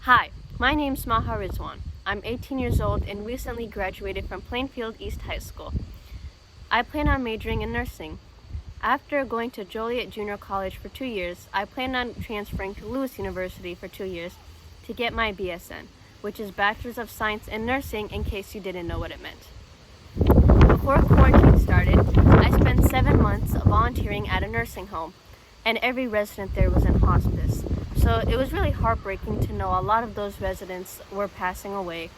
Hi, my name's Maha Rizwan. I'm 18 years old and recently graduated from Plainfield East High School. I plan on majoring in nursing. After going to Joliet Junior College for 2 years, I plan on transferring to Lewis University for 2 years to get my BSN, which is Bachelor's of Science in Nursing, in case you didn't know what it meant. Before quarantine started, I spent 7 months volunteering at a nursing home, and every resident there was in hospice. So it was really heartbreaking to know a lot of those residents were passing away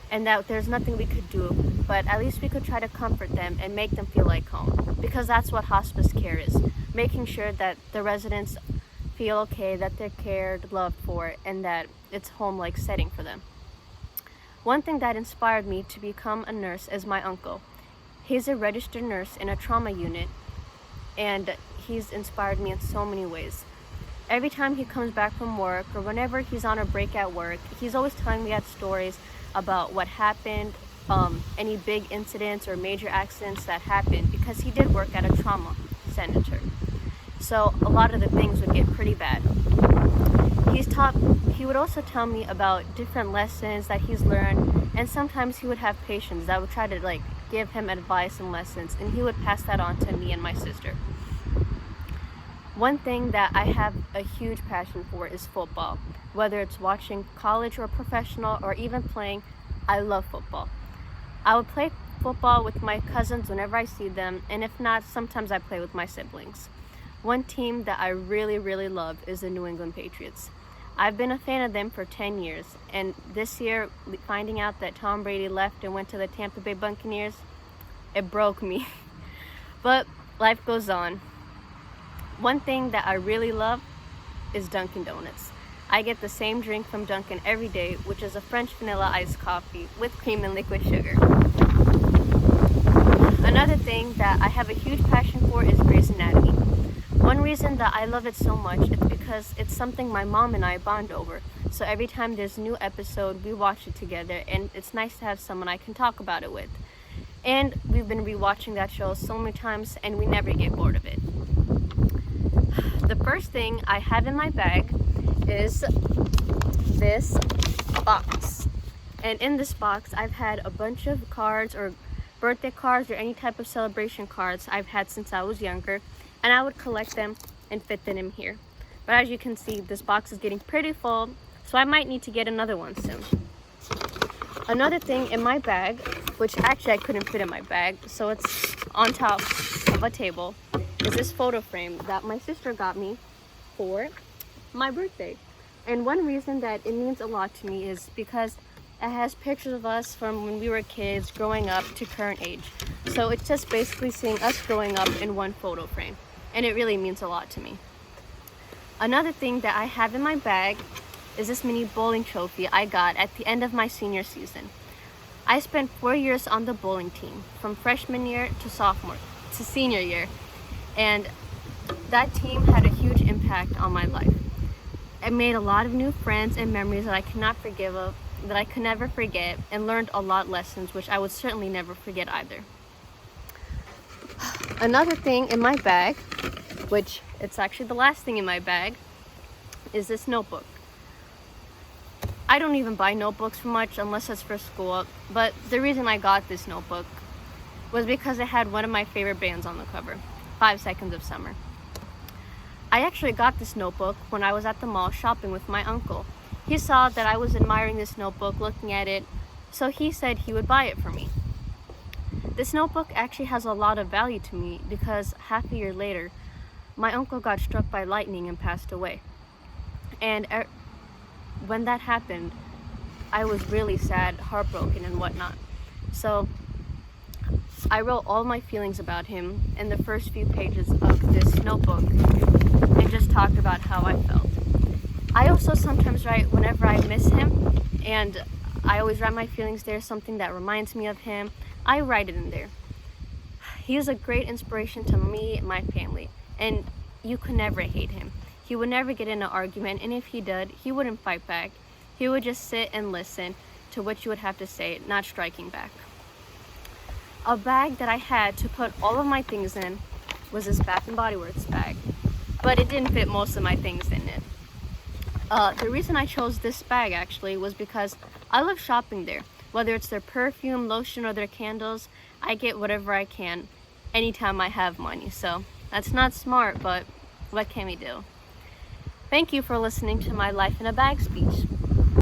and that there's nothing we could do, but at least we could try to comfort them and make them feel like home, because that's what hospice care is, making sure that the residents feel okay, that they're cared, loved for, and that it's home-like setting for them. One thing that inspired me to become a nurse is my uncle. He's a registered nurse in a trauma unit, and he's inspired me in so many ways. Every time he comes back from work or whenever he's on a break at work, he's always telling me stories about what happened, any big incidents or major accidents that happened, because he did work at a trauma center. So a lot of the things would get pretty bad. He would also tell me about different lessons that he's learned, and sometimes he would have patients that would try to give him advice and lessons, and he would pass that on to me and my sister. One thing that I have a huge passion for is football. Whether it's watching college or professional or even playing, I love football. I would play football with my cousins whenever I see them, and if not, sometimes I play with my siblings. One team that I really, really love is the New England Patriots. I've been a fan of them for 10 years, and this year, finding out that Tom Brady left and went to the Tampa Bay Buccaneers, it broke me. But life goes on. One thing that I really love is Dunkin' Donuts. I get the same drink from Dunkin' every day, which is a French vanilla iced coffee with cream and liquid sugar. Another thing that I have a huge passion for is Grey's Anatomy. One reason that I love it so much is because it's something my mom and I bond over. So every time there's a new episode, we watch it together, and it's nice to have someone I can talk about it with. And we've been rewatching that show so many times, and we never get bored of it. The first thing I have in my bag is this box. And in this box, I've had a bunch of cards or birthday cards or any type of celebration cards I've had since I was younger. And I would collect them and fit them in here. But as you can see, this box is getting pretty full, so I might need to get another one soon. Another thing in my bag, which actually I couldn't fit in my bag, so it's on top of a table, is this photo frame that my sister got me for my birthday. And one reason that it means a lot to me is because it has pictures of us from when we were kids growing up to current age. So it's just basically seeing us growing up in one photo frame, and it really means a lot to me. Another thing that I have in my bag is this mini bowling trophy I got at the end of my senior season. I spent 4 years on the bowling team, from freshman year to senior year, and that team had a huge impact on my life. It made a lot of new friends and memories that I could never forget, and learned a lot of lessons which I would certainly never forget either. Another thing in my bag, which it's actually the last thing in my bag, is this notebook. I don't even buy notebooks for much unless it's for school, but the reason I got this notebook was because it had one of my favorite bands on the cover, 5 Seconds of Summer. I actually got this notebook when I was at the mall shopping with my uncle. He saw that I was admiring this notebook, looking at it, so he said he would buy it for me. This notebook actually has a lot of value to me because half a year later, my uncle got struck by lightning and passed away. And when that happened, I was really sad, heartbroken, and whatnot. So I wrote all my feelings about him in the first few pages of this notebook and just talked about how I felt. I also sometimes write whenever I miss him, and I always write my feelings there, something that reminds me of him. I write it in there. He is a great inspiration to me and my family, and you could never hate him. He would never get in an argument, and if he did, he wouldn't fight back. He would just sit and listen to what you would have to say, not striking back. A bag that I had to put all of my things in was this Bath & Body Works bag, but it didn't fit most of my things in it. The reason I chose this bag actually was because I love shopping there. Whether it's their perfume, lotion, or their candles, I get whatever I can anytime I have money. So that's not smart, but what can we do? Thank you for listening to my Life in a Bag speech.